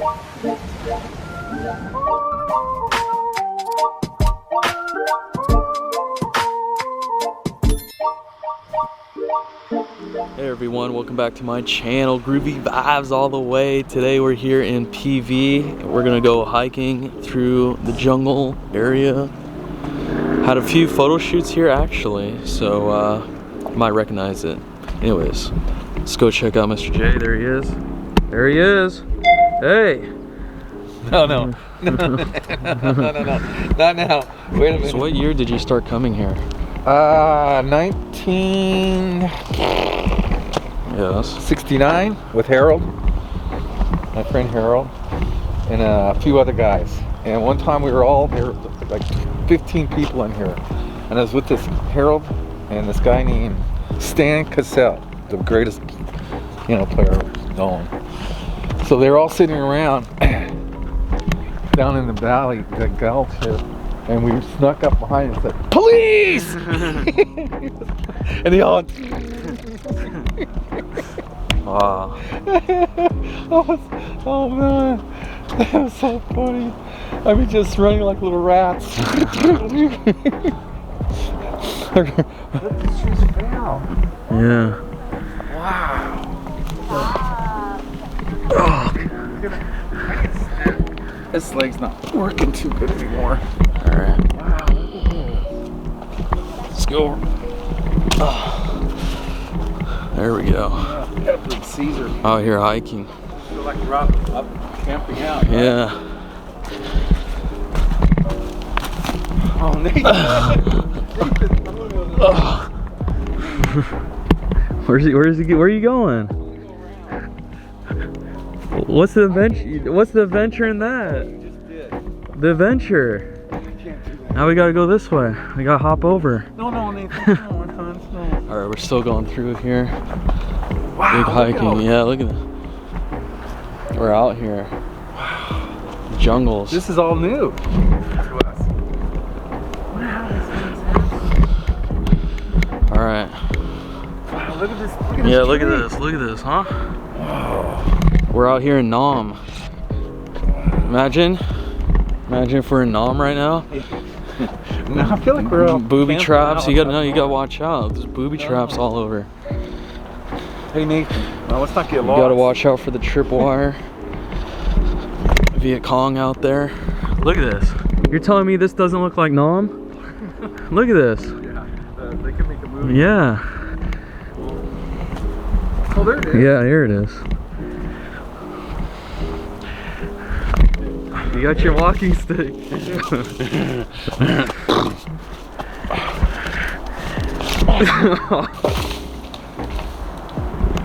Hey everyone, welcome back to my channel. Groovy vibes all the way. Today we're here in PV. We're gonna go hiking through the jungle area. Had a few photo shoots here actually, so you might recognize it. Anyways, let's go check out Mr. J. There he is. There he is. Hey. No, not now. Wait a minute. So what year did you start coming here? 1969 with Harold, my friend Harold, and a few other guys. And one time we were all there, like 15 people in here, and I was with this Harold and this guy named Stan Cassell, the greatest, player known. So they're all sitting around down in the valley, the gulch here. And we snuck up behind and said, "Police!" And they all Wow. oh man, that was so funny. I mean, just running like little rats. Yeah. Wow. This leg's not working too good anymore. Alright. Wow. Let's go. There we go. Got a big Caesar. Out here hiking. Feel like we're up camping out. Right? Yeah. Oh, Nate. Where are you going? What's the adventure? What's the adventure in that? You just did. The adventure. I can't do that. Now we gotta go this way. We gotta hop over. No, Nate. No. Alright, we're still going through here. Wow. Big hiking. Yeah, look at this. We're out here. Wow. Jungles. This is all new to us. Wow. Alright. Wow, look at this. Yeah, look at this. Look at this, huh? Wow. We're out here in Nam. Imagine if we're in Nam right now. No, I feel like we're all booby traps. You gotta out. watch out. There's booby traps all over. Hey Nathan, let's not get You lost. gotta watch out for the tripwire. Viet Cong out there. Look at this. You're telling me this doesn't look like Nam? Look at this. Yeah, they can make a movie. Yeah. Oh, there it is. Yeah, here it is. You got your walking stick.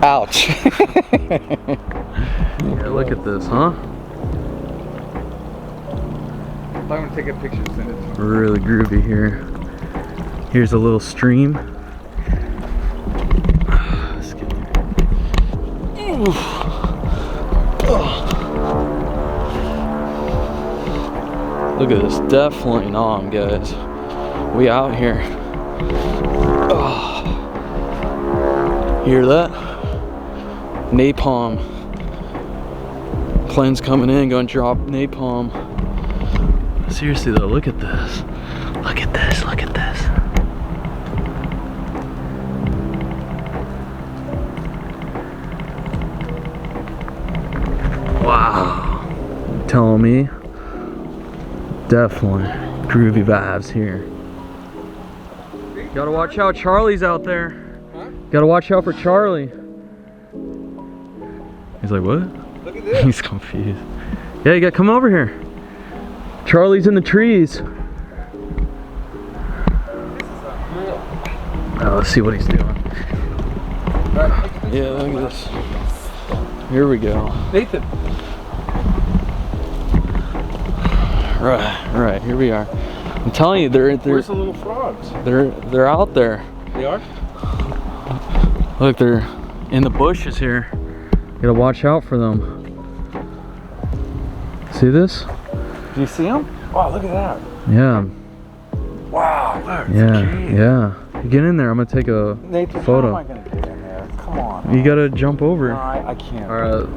Ouch. Yeah, look at this, huh? I'm gonna take a picture and send it to you. Really groovy here. Here's a little stream. Let's get there. Look at this, definitely Nam, guys. We out here. Hear that? Napalm. Planes coming in, gonna drop napalm. Seriously though, look at this. Look at this, look at this. Wow. You telling me? Definitely groovy vibes here. Gotta watch out, Charlie's out there. Huh? Gotta watch out for Charlie. He's like, what? Look at this. He's confused. Yeah, you gotta come over here. Charlie's in the trees. Oh, let's see what he's doing. Yeah, look at this. Here we go. Nathan. Right, here we are. I'm telling you, they're Where's the little frogs? they're out there. They are? Look, they're in the bushes here. Gotta watch out for them. See this? Do you see them? Wow, look at that. Yeah. Wow. Yeah. Yeah. Get in there. I'm gonna take a Nathan, photo. how am I gonna get in there? Come on. You gotta jump over. No, I can't. Alright,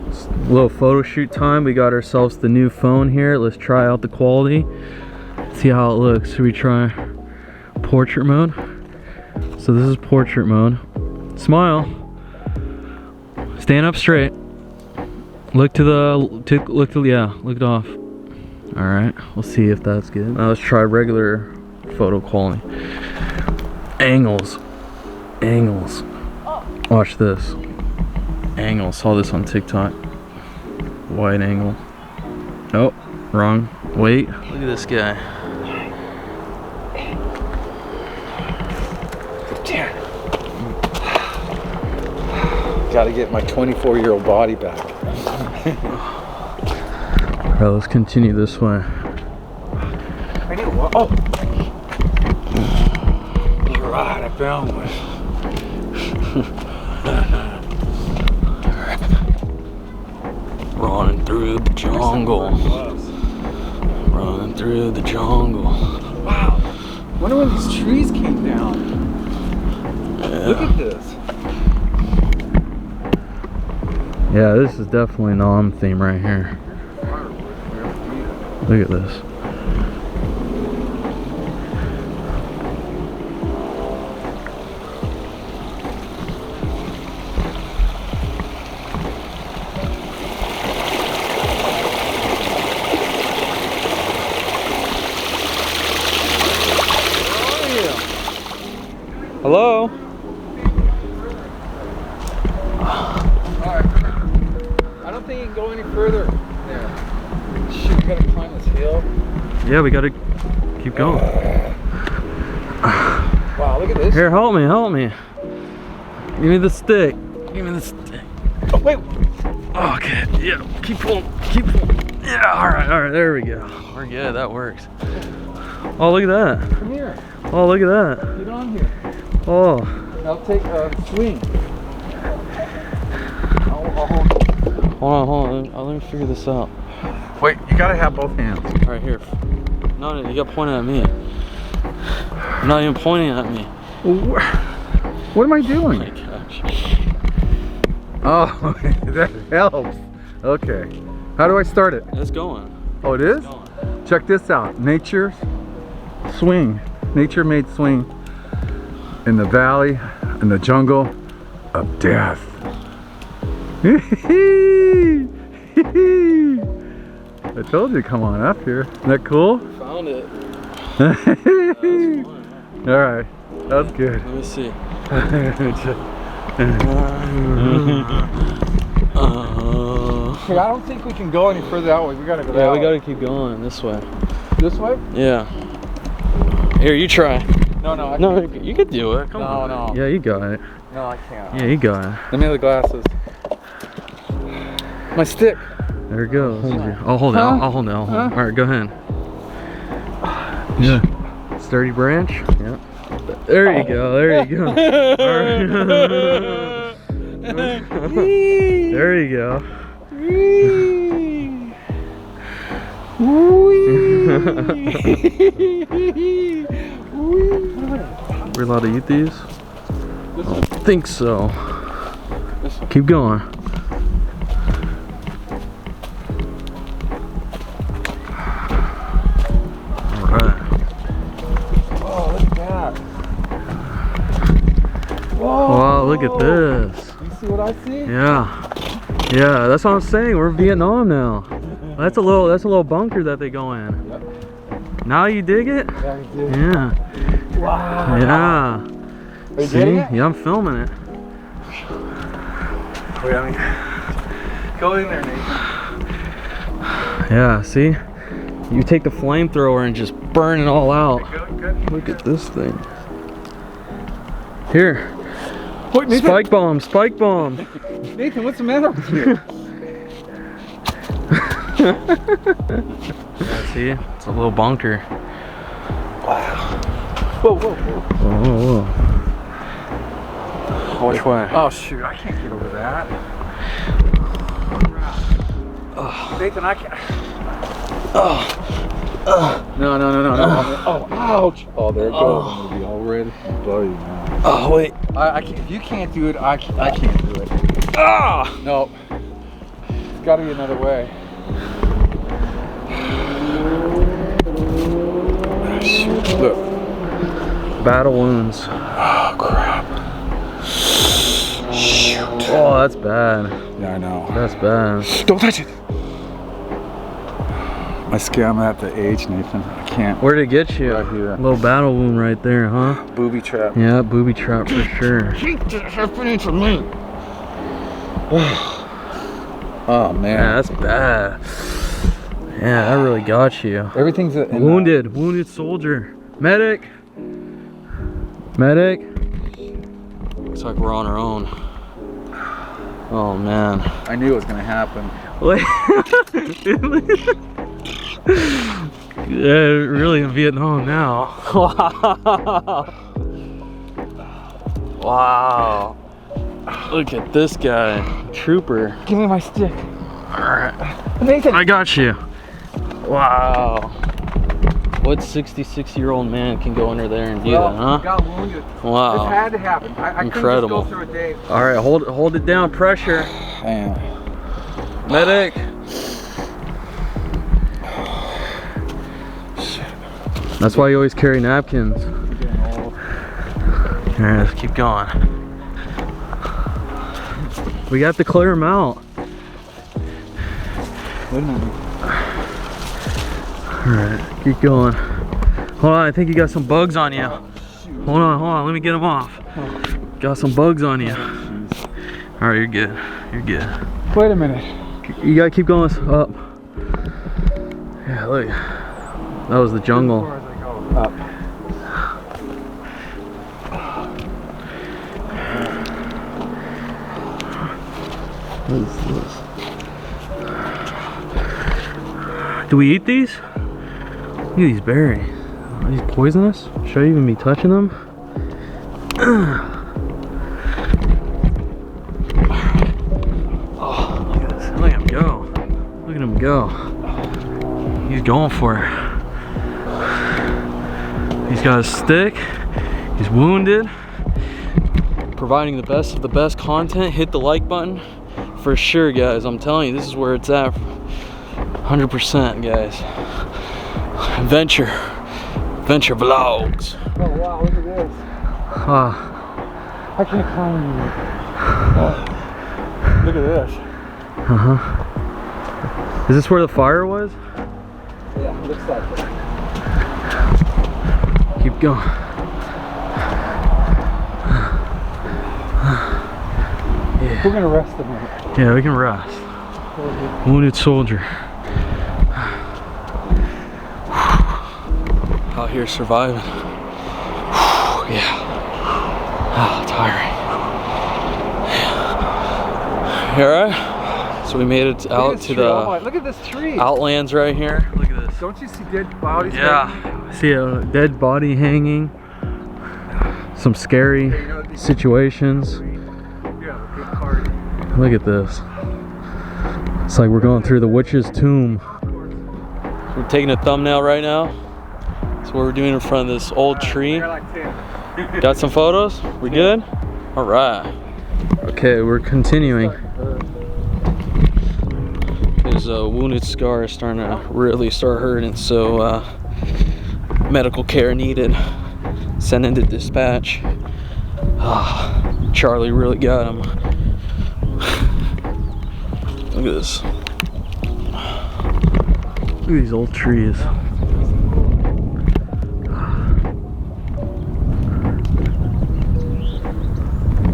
little photo shoot time. We got ourselves the new phone here. Let's try out the quality. See how it looks. Should we try portrait mode? So this is portrait mode. Smile. Stand up straight. Look to the, look it off. Alright, we'll see if that's good. Now let's try regular photo quality. Angles. Watch this. Angle. Saw this on TikTok. Wide angle. Oh, wrong. Wait. Look at this guy. Damn. Gotta get my 24-year-old body back. Alright, let's continue this way. I need a walk. Oh! You're right, I found one. Running through the jungle. Running through the jungle. Wow. Wonder when these trees came down. Yeah. Look at this. Yeah, this is definitely Nam theme right here. Look at this. Hello? Alright. I don't think you can go any further there. Shit, we gotta climb this hill. Yeah, we gotta keep going. Wow, look at this. Here, help me. Give me the stick. Oh, wait. Okay, yeah, keep pulling. Yeah, alright, there we go. We're good, that works. Oh, look at that. Come here. Oh, look at that. Get on here. Oh. I'll take a swing. I'll Hold on. Let me figure this out. Wait, you gotta have both hands. Right here. No, you gotta point it at me. I'm not even pointing at me. What am I doing? Oh my gosh. Oh, that helps. Okay. How do I start it? It's going. Oh, it is? Check this out. Nature's swing. Nature-made swing in the valley, in the jungle of death. I told you, come on up here. Isn't that cool? Found it. All right, that's good. Let me see. Hey, I don't think we can go any further that way. We gotta go that way. Yeah, we gotta keep going this way. This way? Yeah. Here, you try. No, No, you could do it. Come on. No. Yeah, you got it. No, I can't. Yeah, you got it. Let me have the glasses. My stick. There it goes. I'll hold it. Huh? I'll hold it. All right, go ahead. Yeah. Sturdy branch. Yeah. There you go. There you go. There you go. We're allowed to eat these? I don't think so. Keep going. Alright. Oh, look at that. Whoa. Wow, look at this. You see what I see? Yeah, that's what I'm saying. We're in Vietnam now. That's a little bunker that they go in. Yep. Now you dig it? Yeah, we did. Yeah. Wow. Yeah. Are you See? getting it? Yeah, I'm filming it. Wait, I mean, go in there, Nate. Yeah, see? You take the flamethrower and just burn it all out. Good. Look at this thing. Here. Wait, Nathan. Spike bomb. Nathan, what's the matter with you? Yeah, see? It's a little bunker. Wow. Whoa. Oh, whoa. Which way? Oh, shoot, I can't get over that. Oh. Nathan, I can't. No. Oh, ouch. Oh, there it goes. I'm gonna be all red and bloody now. Oh, wait. I can't, if you can't do it, I can't do it. Ah! No. It's got to be another way. Shoot. Look. Battle wounds. Oh, crap. Shoot. Oh, that's bad. Yeah, I know. That's bad. Don't touch it. My skin, I'm at the age, Nathan. I can't. Where did it get you? Right here. Little battle wound right there, huh? Booby trap. Yeah, booby trap for sure. Keep this happening to me. Oh, man. Yeah, that's bad. Yeah, that really got you. Everything's Wounded soldier. Medic. Medic. Looks like we're on our own. Oh man. I knew it was gonna happen. Wait. Yeah, really in Vietnam now. Wow. Look at this guy. Trooper. Give me my stick. Alright. Nathan. I got you. Wow. What 66-year-old man can go under there and do that, huh? Got wounded. Wow. This had to happen. I Incredible. couldn't just go through a day. All right, hold it down. Pressure. Damn. Medic. That's why you always carry napkins. All right, let's keep going. We got to clear them out. Wait a minute. All right, keep going. Hold on, I think you got some bugs on you. Hold on, let me get them off. Got some bugs on you. All right, you're good. You're good. Wait a minute. You gotta keep going up. Yeah, look. That was the jungle. Up. What is this? Do we eat these? Look at these berries. Are these poisonous? Should I even be touching them? Oh, look at this. Look at him go. Look at him go. He's going for it. He's got a stick. He's wounded. Providing the best of the best content. Hit the like button. For sure, guys. I'm telling you, this is where it's at. 100%, guys. Adventure vlogs. Oh wow, look at this. I can't climb anymore. Look at this. Is this where the fire was? Yeah, looks like it. Keep going. Yeah. We're gonna rest a minute. Yeah, we can rest. Wounded soldier. Out here surviving. Yeah. Ah, tiring. You alright? So we made it out to the look at this tree. outlands right here. Look at this. Don't you see dead bodies? Yeah. See a dead body hanging. Some scary situations. Look at this. It's like we're going through the witch's tomb. We're taking a thumbnail right now. That's what we're doing in front of this old tree. Got some photos? We good? All right. Okay, we're continuing. His wounded scar is starting to really start hurting, so medical care needed. Sent into dispatch. Charlie really got him. Look at this. Look at these old trees.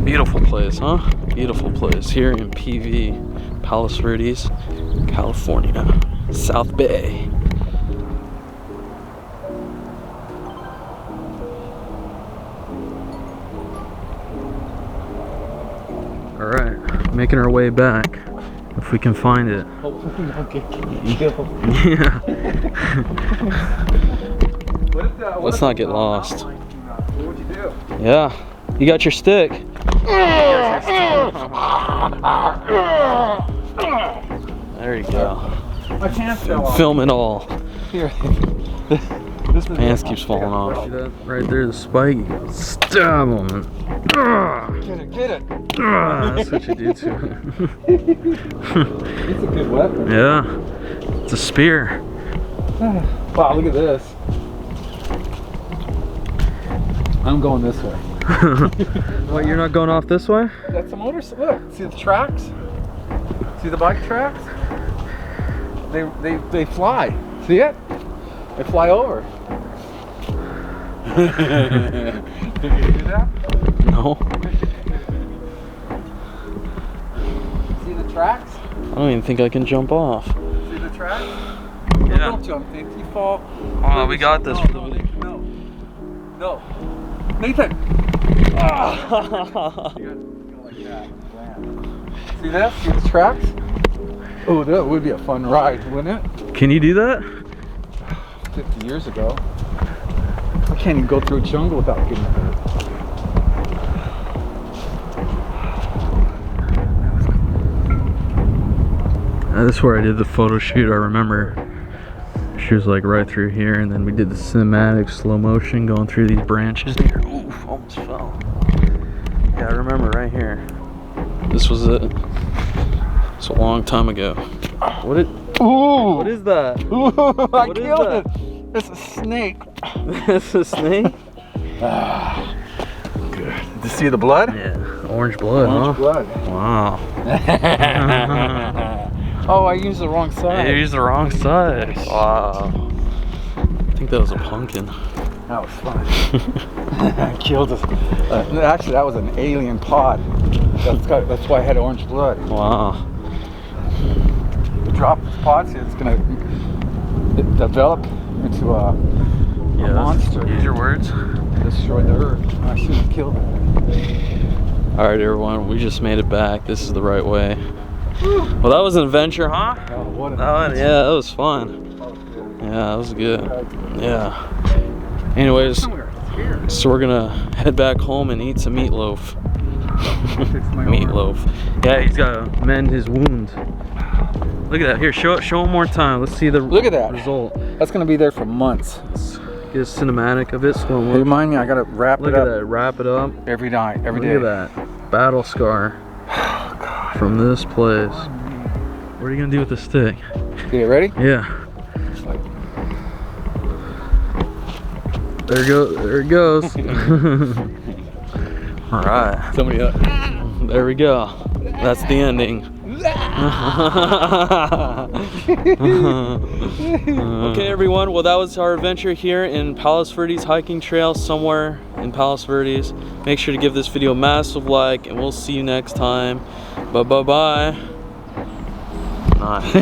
Beautiful place, huh? Beautiful place here in PV, Palos Verdes, California, South Bay. All right, making our way back, if we can find it. Hopefully we don't get killed. Yeah. Let's not get lost. What would you do? Yeah. You got your stick. There you go. My pants fell off. Film it all. Here. This pants keeps falling off. See that right there, the spike? Stab him. Get it. That's what you do to it. It's a good weapon. Yeah. It's a spear. Wow, look at this. I'm going this way. What, you're not going off this way? That's a motorcycle. Look, see the tracks? See the bike tracks? They fly. See it? They fly over. Did you do that? No. See the tracks? I don't even think I can jump off. See the tracks? Yeah. Don't jump. If you fall. Oh, we got this. No. Nathan! You gotta go like that. See that? See the tracks? Oh, that would be a fun ride, wouldn't it? Can you do that? 50 years ago. I can't even go through a jungle without getting hurt. This is where I did the photo shoot. I remember she was like right through here, and then we did the cinematic slow motion going through these branches here. Oof, almost fell. Yeah, I remember right here. This was it. It's a long time ago. What is that? Ooh, I What is killed that? it. It's a snake. That's a snake? Good. Did you see the blood? Yeah, orange blood, Orange blood. Wow. Oh, I used the wrong side. You used the wrong side. Wow. I think that was a pumpkin. That was fun. I killed it. Actually, that was an alien pod. That's why I had orange blood. Wow. Drop this pod, see, it's gonna develop into a monster. Use your words. Destroy the earth. I should have killed it. Alright everyone, we just made it back. This is the right way. Well, that was an adventure, huh? Oh, what a Yeah, that was fun. Yeah, that was good. Yeah. Anyways, so we're gonna head back home and eat some meatloaf. Meatloaf. Yeah, he's gotta mend his wound. Look at that. Here, show him one more time. Let's see the result. That's gonna be there for months. Let's get a cinematic of it. Slow motion. Hey, remind me, I gotta wrap it up. Look at that. Wrap it up. Every night, every day. Look at that. Battle scar from this place. What are you gonna do with the stick? Okay, ready? Yeah. There it goes. All right. Somebody else. There we go. That's the ending. Okay everyone, well that was our adventure here in Palos Verdes hiking trail somewhere in Palos Verdes. Make sure to give this video a massive like and we'll see you next time. Bye. Nice.